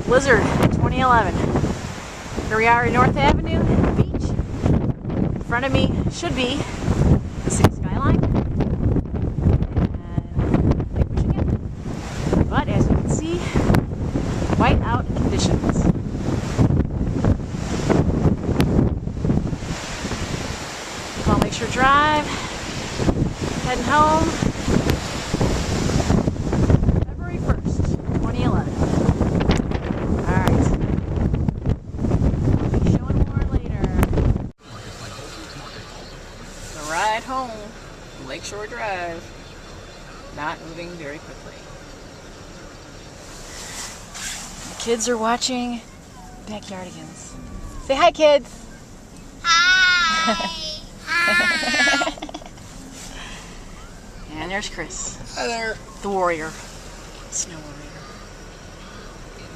Blizzard 2011. Here we are in North Avenue Beach. In front of me should be the city skyline and Lake Michigan. But as you can see, white out conditions. Palm Lakeshore Drive. Heading home. February 1st, 2011. Alright. I'll be showing more later. The ride home from Lakeshore Drive. Not moving very quickly. The kids are watching Backyardigans. Say hi, kids! Hi! Hi! And there's Chris. Hi there. The warrior. Snow warrior.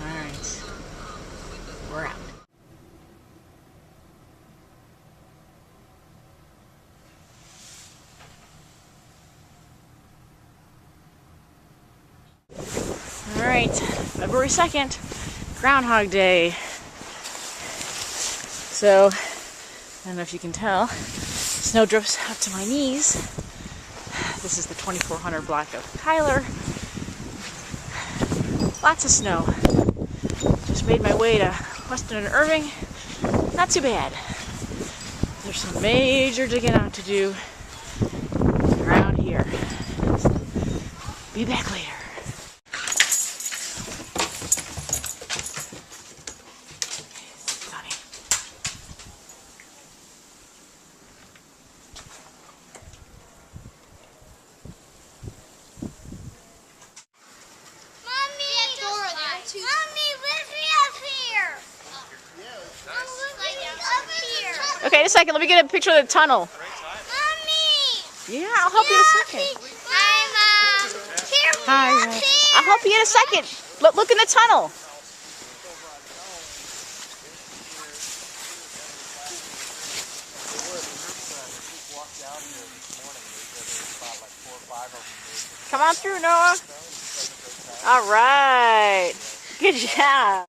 Alright. We're out. Alright. February 2nd. Groundhog Day. So, I don't know if you can tell, snow drifts up to my knees. This is the 2400 block of Kyler. Lots of snow. Just made my way to Weston and Irving. Not too bad. There's some major digging out to do around here. Be back later. Mommy, let me up here. Up here. Okay, in a second. Let me get a picture of the tunnel. Mommy. Yeah, I'll help you in a second. Hi, Mom. Here, Hi. up here. I'll help you in a second. Look in the tunnel. Come on through, Noah. All right. Good job.